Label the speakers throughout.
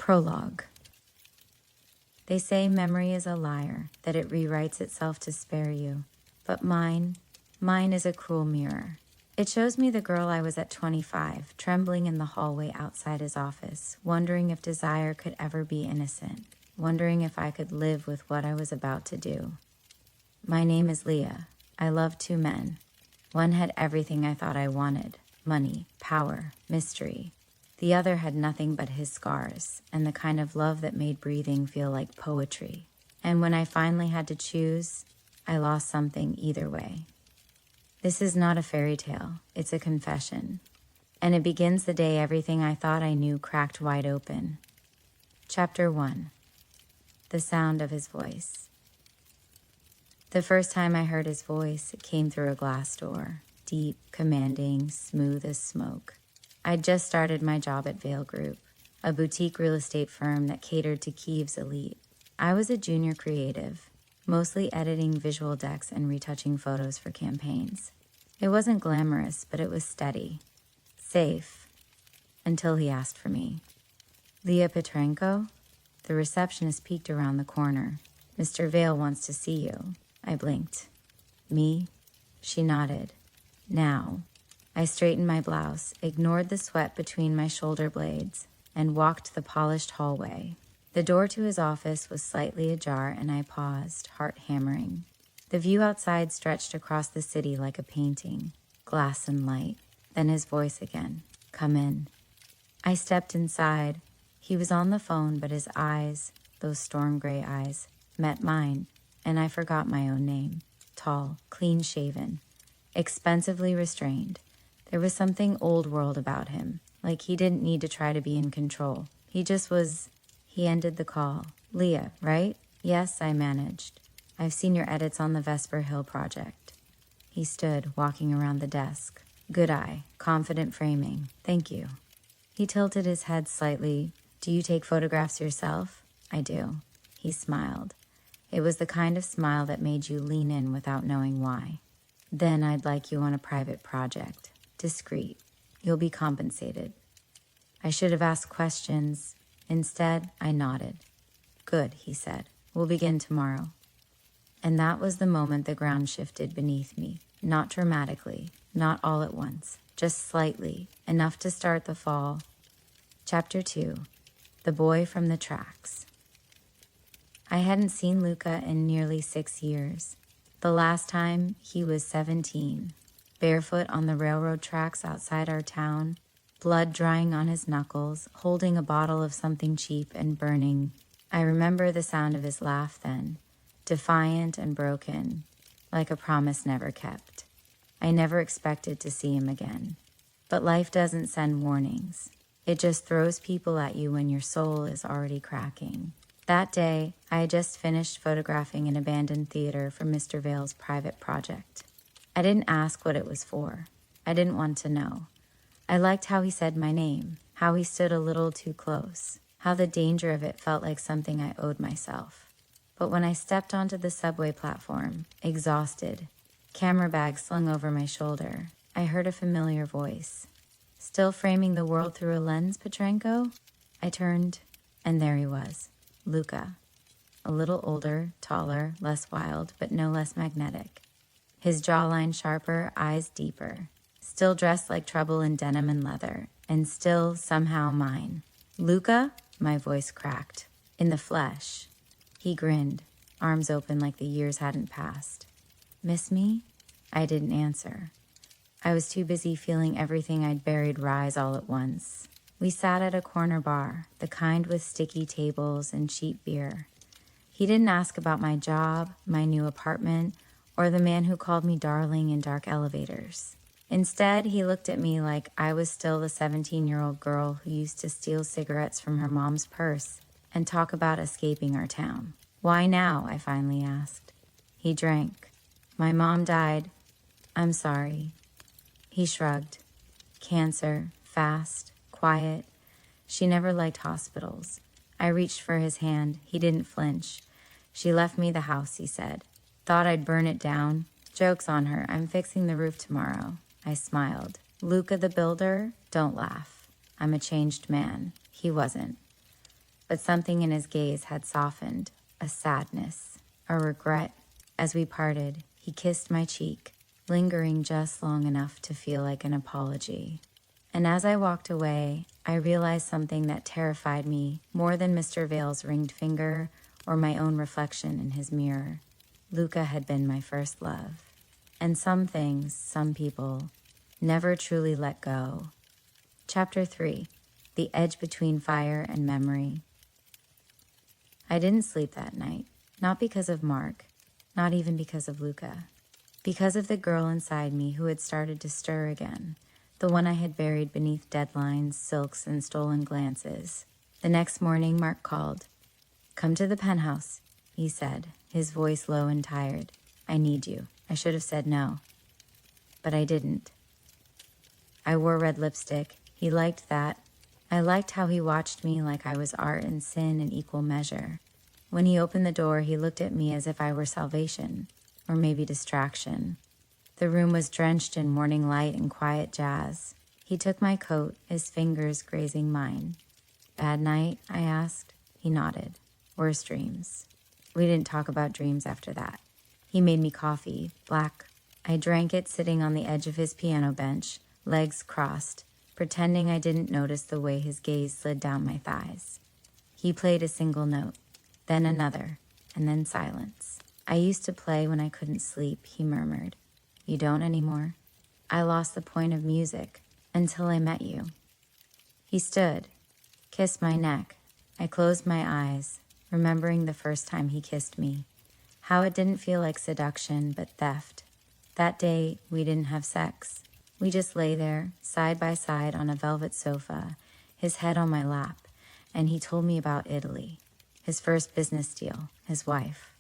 Speaker 1: Prologue. They say memory is a liar, that it rewrites itself to spare you. But mine is a cruel mirror. It shows me the girl I was at 25, trembling in the hallway outside his office, wondering if desire could ever be innocent, wondering if I could live with what I was about to do. My name is Leah. I love two men. One had everything I thought I wanted: money, power, mystery. The other had nothing but his scars, and the kind of love that made breathing feel like poetry. And when I finally had to choose, I lost something either way. This is not a fairy tale, it's a confession. And it begins the day everything I thought I knew cracked wide open. Chapter 1. The sound of his voice. The first time I heard his voice, it came through a glass door, deep, commanding, smooth as smoke. I'd just started my job at Vale Group, a boutique real estate firm that catered to Kiev's elite. I was a junior creative, mostly editing visual decks and retouching photos for campaigns. It wasn't glamorous, but it was steady, safe, until he asked for me. Leah Petrenko? The receptionist peeked around the corner. Mr. Vale wants to see you. I blinked. Me? She nodded. Now. I straightened my blouse, ignored the sweat between my shoulder blades, and walked the polished hallway. The door to his office was slightly ajar, and I paused, heart hammering. The view outside stretched across the city like a painting, glass and light. Then his voice again. Come in. I stepped inside. He was on the phone, but his eyes, those storm gray eyes, met mine, and I forgot my own name. Tall, clean-shaven, expensively restrained. There was something old world about him, like he didn't need to try to be in control. He just was. He ended the call. Leah, right? Yes, I managed. I've seen your edits on the Vesper Hill project. He stood, walking around the desk. Good eye, confident framing. Thank you. He tilted his head slightly. Do you take photographs yourself? I do. He smiled. It was the kind of smile that made you lean in without knowing why. Then I'd like you on a private project. Discreet. You'll be compensated. I should have asked questions. Instead, I nodded. Good, he said. We'll begin tomorrow. And that was the moment the ground shifted beneath me. Not dramatically, not all at once, just slightly, enough to start the fall. Chapter 2. The Boy from the Tracks. I hadn't seen Luka in nearly 6 years. The last time, he was 17. Barefoot on the railroad tracks outside our town, blood drying on his knuckles, holding a bottle of something cheap and burning. I remember the sound of his laugh then, defiant and broken, like a promise never kept. I never expected to see him again. But life doesn't send warnings. It just throws people at you when your soul is already cracking. That day, I had just finished photographing an abandoned theater for Mr. Vale's private project. I didn't ask what it was for. I didn't want to know. I liked how he said my name, how he stood a little too close, how the danger of it felt like something I owed myself. But when I stepped onto the subway platform, exhausted, camera bag slung over my shoulder, I heard a familiar voice. Still framing the world through a lens, Petrenko? I turned, and there he was, Luka. A little older, taller, less wild, but no less magnetic. His jawline sharper, eyes deeper. Still dressed like trouble in denim and leather, and still somehow mine. Luka? My voice cracked. In the flesh. He grinned, arms open like the years hadn't passed. Miss me? I didn't answer. I was too busy feeling everything I'd buried rise all at once. We sat at a corner bar, the kind with sticky tables and cheap beer. He didn't ask about my job, my new apartment, or the man who called me darling in dark elevators. Instead, he looked at me like I was still the 17-year-old girl who used to steal cigarettes from her mom's purse and talk about escaping our town. Why now? I finally asked. He drank. My mom died. I'm sorry. He shrugged. Cancer, fast, quiet. She never liked hospitals. I reached for his hand. He didn't flinch. She left me the house, he said. Thought I'd burn it down. Joke's on her. I'm fixing the roof tomorrow. I smiled. Luka the builder? Don't laugh. I'm a changed man. He wasn't. but something in his gaze had softened, a sadness, a regret. As we parted, he kissed my cheek, lingering just long enough to feel like an apology. And as I walked away, I realized something that terrified me more than Mr. Vale's ringed finger or my own reflection in his mirror. Luka had been my first love. And some things, some people, never truly let go. Chapter 3, The Edge Between Fire and Memory. I didn't sleep that night, not because of Mark, not even because of Luka, because of the girl inside me who had started to stir again, the one I had buried beneath deadlines, silks, and stolen glances. The next morning, Mark called. "Come to the penthouse," he said, his voice low and tired. "I need you." I should have said no, but I didn't. I wore red lipstick. He liked that. I liked how he watched me like I was art and sin in equal measure. When he opened the door, he looked at me as if I were salvation, or maybe distraction. The room was drenched in morning light and quiet jazz. He took my coat, his fingers grazing mine. "Bad night?" I asked. He nodded. "Worse dreams." We didn't talk about dreams after that. He made me coffee, black. I drank it sitting on the edge of his piano bench, legs crossed, pretending I didn't notice the way his gaze slid down my thighs. He played a single note, then another, and then silence. "I used to play when I couldn't sleep," he murmured. "You don't anymore?" "I lost the point of music until I met you." He stood, kissed my neck. I closed my eyes, remembering the first time he kissed me, how it didn't feel like seduction, but theft. That day, we didn't have sex. We just lay there, side by side on a velvet sofa, his head on my lap, and he told me about Italy, his first business deal, his wife.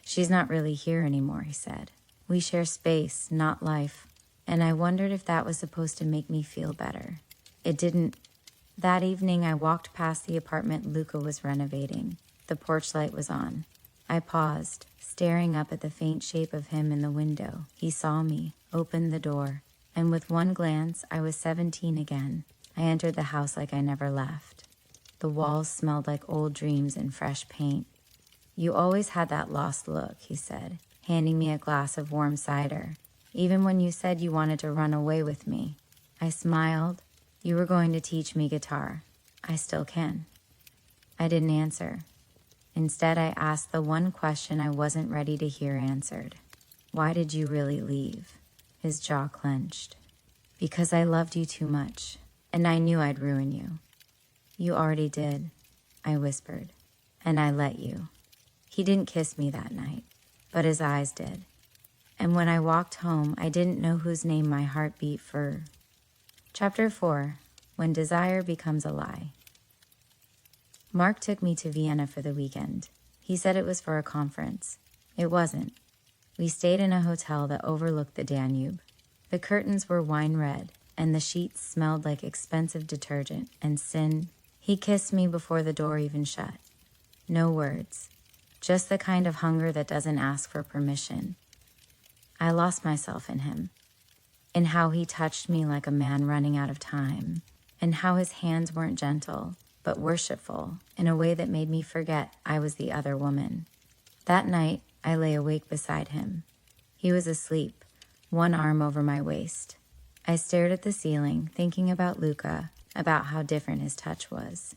Speaker 1: "She's not really here anymore," he said. "We share space, not life." And I wondered if that was supposed to make me feel better. It didn't. That evening, I walked past the apartment Luka was renovating. The porch light was on. I paused, staring up at the faint shape of him in the window. He saw me, opened the door, and with one glance, I was 17 again. I entered the house like I never left. The walls smelled like old dreams and fresh paint. "You always had that lost look," he said, handing me a glass of warm cider. "Even when you said you wanted to run away with me." I smiled. "You were going to teach me guitar." "I still can." I didn't answer. Instead, I asked the one question I wasn't ready to hear answered. "Why did you really leave?" His jaw clenched. "Because I loved you too much, and I knew I'd ruin you." "You already did," I whispered, "and I let you." He didn't kiss me that night, but his eyes did. And when I walked home, I didn't know whose name my heart beat for. Chapter 4, When Desire Becomes a Lie. Mark took me to Vienna for the weekend. He said it was for a conference. It wasn't. We stayed in a hotel that overlooked the Danube. The curtains were wine red, and the sheets smelled like expensive detergent and sin. He kissed me before the door even shut. No words. Just the kind of hunger that doesn't ask for permission. I lost myself in him, in how he touched me like a man running out of time, and how his hands weren't gentle, but worshipful, in a way that made me forget I was the other woman. That night, I lay awake beside him. He was asleep, one arm over my waist. I stared at the ceiling, thinking about Luka, about how different his touch was.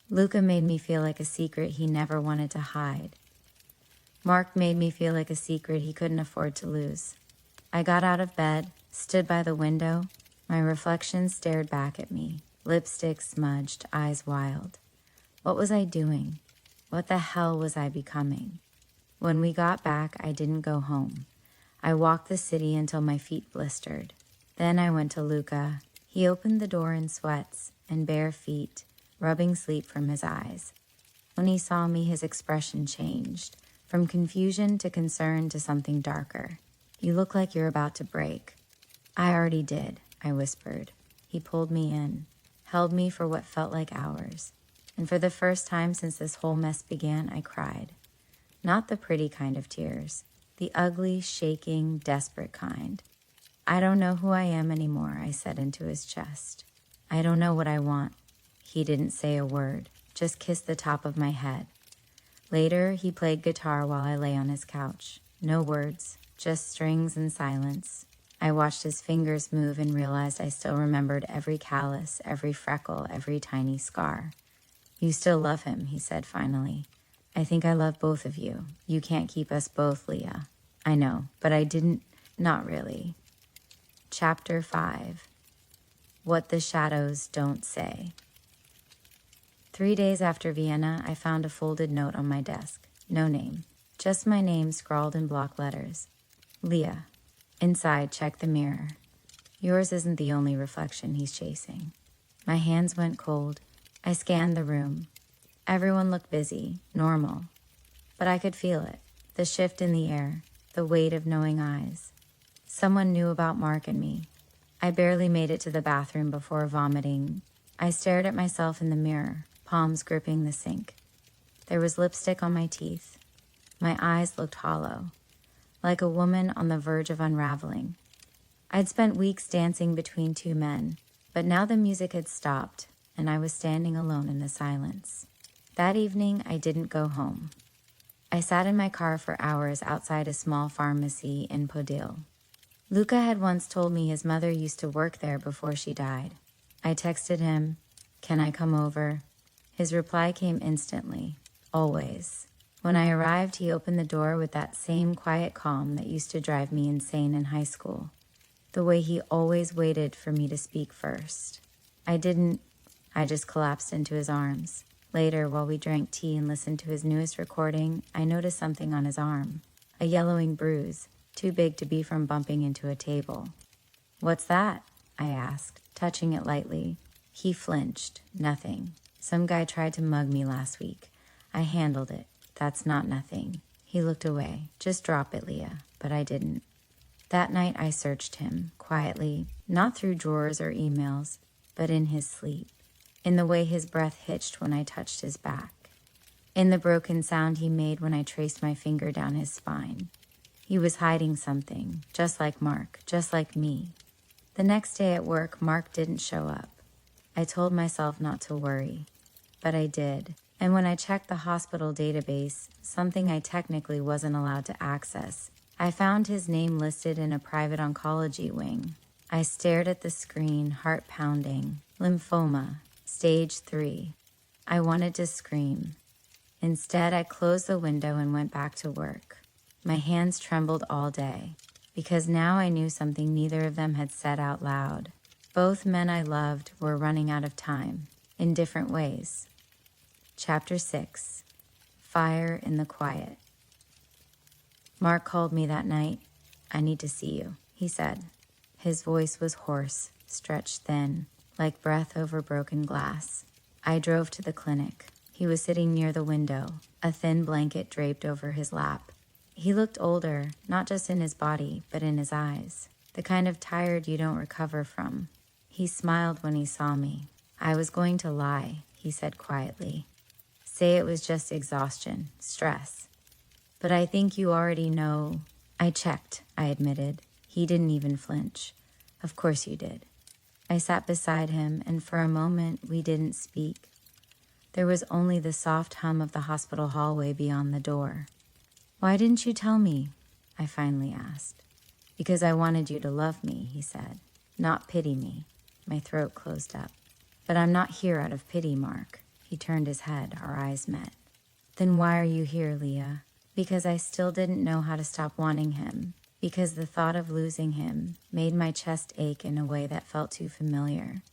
Speaker 1: Luka made me feel like a secret he never wanted to hide. Mark made me feel like a secret he couldn't afford to lose. I got out of bed, stood by the window. My reflection stared back at me, lipstick smudged, eyes wild. What was I doing? What the hell was I becoming? When we got back, I didn't go home. I walked the city until my feet blistered. Then I went to Luka. He opened the door in sweats and bare feet, rubbing sleep from his eyes. When he saw me, his expression changed, from confusion to concern to something darker. "You look like you're about to break." "I already did," I whispered. He pulled me in, held me for what felt like hours. And for the first time since this whole mess began, I cried. Not the pretty kind of tears, the ugly, shaking, desperate kind. "I don't know who I am anymore," I said into his chest. "I don't know what I want." He didn't say a word, just kissed the top of my head. Later, he played guitar while I lay on his couch. No words, just strings and silence. I watched his fingers move and realized I still remembered every callus, every freckle, every tiny scar. "You still love him," he said finally. "I think I love both of you. You can't keep us both, Leah." "I know, but I didn't, not really." Chapter 5. What the Shadows Don't Say. 3 days after Vienna, I found a folded note on my desk. No name, just my name scrawled in block letters. Leah. Inside, check the mirror. Yours isn't the only reflection he's chasing. My hands went cold. I scanned the room. Everyone looked busy, normal. But I could feel it, the shift in the air, the weight of knowing eyes. Someone knew about Mark and me. I barely made it to the bathroom before vomiting. I stared at myself in the mirror, palms gripping the sink. There was lipstick on my teeth. My eyes looked hollow, like a woman on the verge of unraveling. I'd spent weeks dancing between two men, but now the music had stopped, and I was standing alone in the silence. That evening, I didn't go home. I sat in my car for hours outside a small pharmacy in Podil. Luka had once told me his mother used to work there before she died. I texted him, "Can I come over?" His reply came instantly, always. When I arrived, he opened the door with that same quiet calm that used to drive me insane in high school. The way he always waited for me to speak first. I just collapsed into his arms. Later, while we drank tea and listened to his newest recording, I noticed something on his arm, a yellowing bruise, too big to be from bumping into a table. "What's that?" I asked, touching it lightly. He flinched. "Nothing. Some guy tried to mug me last week. I handled it. That's not nothing." He looked away. "Just drop it, Leah." But I didn't. That night I searched him, quietly, not through drawers or emails, but in his sleep, in the way his breath hitched when I touched his back, in the broken sound he made when I traced my finger down his spine. He was hiding something, just like Mark, just like me. The next day at work, Mark didn't show up. I told myself not to worry, but I did. And when I checked the hospital database, something I technically wasn't allowed to access, I found his name listed in a private oncology wing. I stared at the screen, heart pounding. Lymphoma, stage 3. I wanted to scream. Instead, I closed the window and went back to work. My hands trembled all day, because now I knew something neither of them had said out loud. Both men I loved were running out of time, in different ways. Chapter 6. Fire in the Quiet. Mark called me that night. "I need to see you," he said. His voice was hoarse, stretched thin, like breath over broken glass. I drove to the clinic. He was sitting near the window, a thin blanket draped over his lap. He looked older, not just in his body, but in his eyes, the kind of tired you don't recover from. He smiled when he saw me. "I was going to lie," he said quietly. "Say it was just exhaustion, stress. But I think you already know." "I checked," I admitted. He didn't even flinch. "Of course you did." I sat beside him, and for a moment we didn't speak. There was only the soft hum of the hospital hallway beyond the door. "Why didn't you tell me?" I finally asked. "Because I wanted you to love me," he said, "not pity me." My throat closed up. "But I'm not here out of pity, Mark." He turned his head. Our eyes met. "Then why are you here, Leah?" Because I still didn't know how to stop wanting him. Because the thought of losing him made my chest ache in a way that felt too familiar.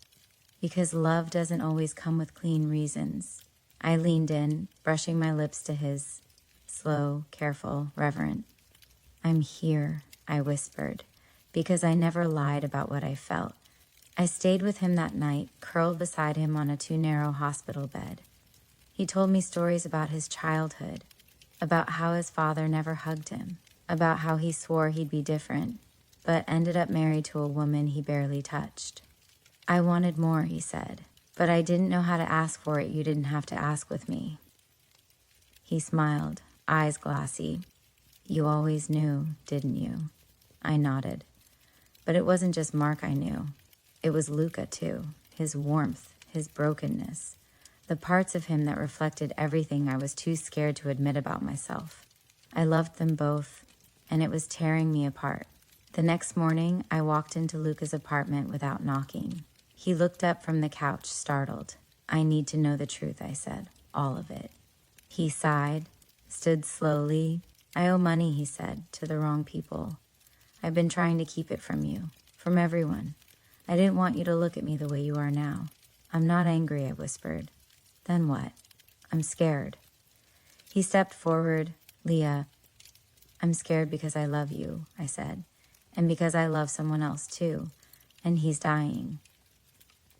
Speaker 1: Because love doesn't always come with clean reasons. I leaned in, brushing my lips to his. Slow, careful, reverent. "I'm here," I whispered, because I never lied about what I felt. I stayed with him that night, curled beside him on a too-narrow hospital bed. He told me stories about his childhood, about how his father never hugged him, about how he swore he'd be different, but ended up married to a woman he barely touched. "I wanted more," he said, "but I didn't know how to ask for it you didn't have to ask with me." He smiled, eyes glassy. "You always knew, didn't you?" I nodded. But it wasn't just Mark I knew. It was Luka, too. His warmth, his brokenness. the parts of him that reflected everything I was too scared to admit about myself. I loved them both, and it was tearing me apart. The next morning, I walked into Luka's apartment without knocking. He looked up from the couch, startled. "I need to know the truth," I said. "All of it." He sighed, stood slowly. "I owe money," he said, "to the wrong people. I've been trying to keep it from you, from everyone. I didn't want you to look at me the way you are now." "I'm not angry," I whispered. "Then what?" "I'm scared." He stepped forward. "Leah, I'm scared because I love you," I said, "and because I love someone else too, and he's dying."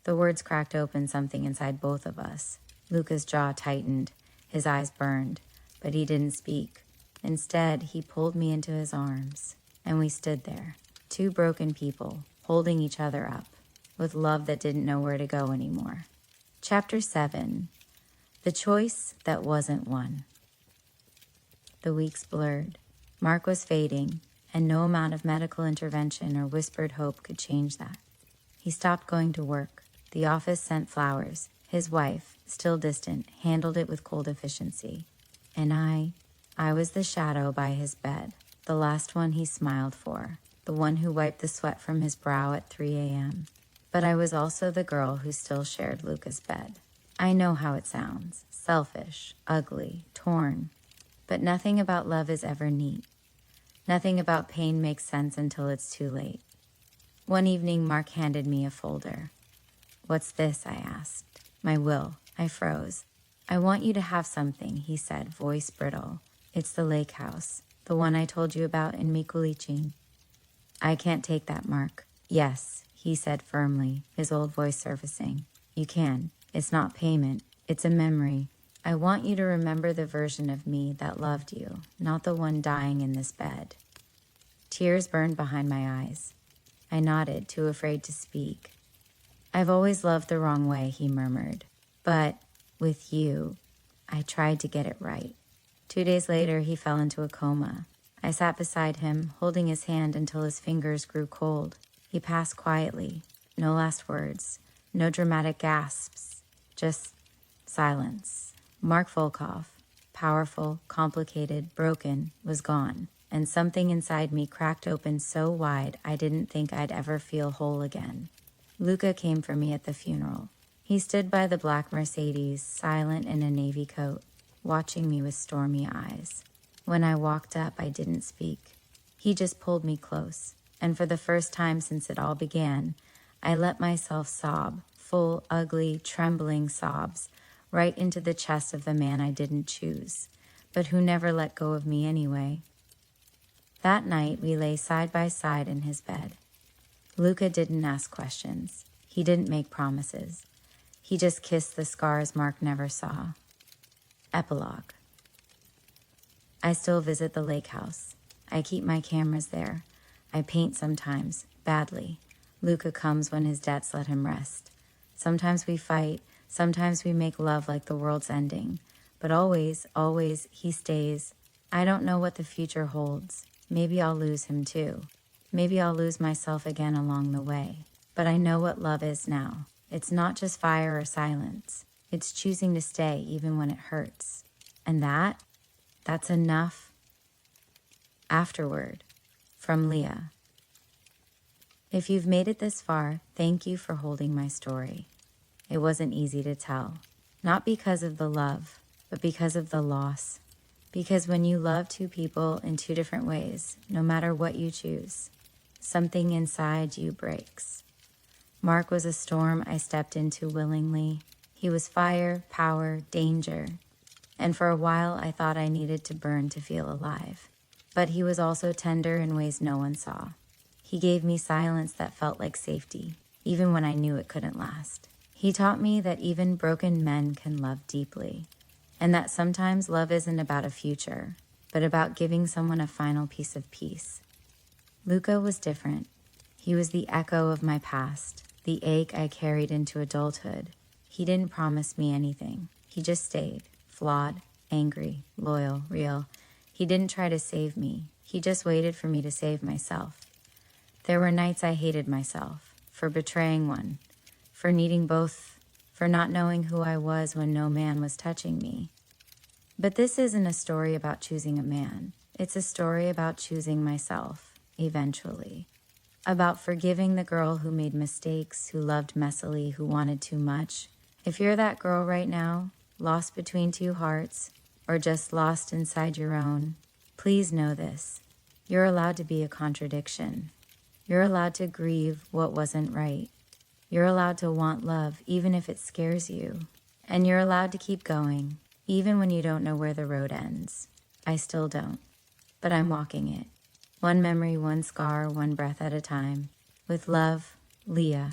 Speaker 1: The words cracked open something inside both of us. Luka's jaw tightened, his eyes burned, but he didn't speak. Instead, he pulled me into his arms, and we stood there, two broken people, holding each other up, with love that didn't know where to go anymore. Chapter 7. The Choice That Wasn't One. The weeks blurred. Mark was fading, and no amount of medical intervention or whispered hope could change that. He stopped going to work. The office sent flowers. His wife, still distant, handled it with cold efficiency. And I was the shadow by his bed, the last one he smiled for, the one who wiped the sweat from his brow at 3 a.m. But I was also the girl who still shared Luka's bed. I know how it sounds, selfish, ugly, torn, but nothing about love is ever neat. Nothing about pain makes sense until it's too late. One evening, Mark handed me a folder. "What's this?" I asked. "My will." I froze. "I want you to have something," he said, voice brittle. "It's the lake house, the one I told you about in Mikulicin." "I can't take that, Mark." "Yes," he said firmly, his old voice surfacing. "You can. It's not payment. It's a memory. I want you to remember the version of me that loved you, not the one dying in this bed." Tears burned behind my eyes. I nodded, too afraid to speak. "I've always loved the wrong way," he murmured. "But with you, I tried to get it right." 2 days later, he fell into a coma. I sat beside him, holding his hand until his fingers grew cold. He passed quietly. No last words, no dramatic gasps, just silence. Mark Volkov, powerful, complicated, broken, was gone, and something inside me cracked open so wide I didn't think I'd ever feel whole again. Luka came for me at the funeral. He stood by the black Mercedes, silent in a navy coat, watching me with stormy eyes. When I walked up, I didn't speak. He just pulled me close, and for the first time since it all began, I let myself sob, full, ugly, trembling sobs, right into the chest of the man I didn't choose, but who never let go of me anyway. That night, we lay side by side in his bed. Luka didn't ask questions. He didn't make promises. He just kissed the scars Mark never saw. Epilogue. I still visit the lake house. I keep my cameras there. I paint sometimes, badly. Luka comes when his debts let him rest. Sometimes we fight. Sometimes we make love like the world's ending. But always, always, he stays. I don't know what the future holds. Maybe I'll lose him too. Maybe I'll lose myself again along the way. But I know what love is now. It's not just fire or silence. It's choosing to stay even when it hurts. And that's enough. Afterward, from Leah. If you've made it this far, thank you for holding my story. It wasn't easy to tell. Not because of the love, but because of the loss. Because when you love two people in two different ways, no matter what you choose, something inside you breaks. Mark was a storm I stepped into willingly. He was fire, power, danger. And for a while, I thought I needed to burn to feel alive. But he was also tender in ways no one saw. He gave me silence that felt like safety, even when I knew it couldn't last. He taught me that even broken men can love deeply, and that sometimes love isn't about a future, but about giving someone a final piece of peace. Luka was different. He was the echo of my past, the ache I carried into adulthood. He didn't promise me anything. He just stayed, flawed, angry, loyal, real. He didn't try to save me. He just waited for me to save myself. There were nights I hated myself, for betraying one, for needing both, for not knowing who I was when no man was touching me. But this isn't a story about choosing a man. It's a story about choosing myself, eventually. About forgiving the girl who made mistakes, who loved messily, who wanted too much. If you're that girl right now, lost between two hearts, or just lost inside your own, please know this. You're allowed to be a contradiction. You're allowed to grieve what wasn't right. You're allowed to want love, even if it scares you. And you're allowed to keep going, even when you don't know where the road ends. I still don't, but I'm walking it. One memory, one scar, one breath at a time. With love, Leah.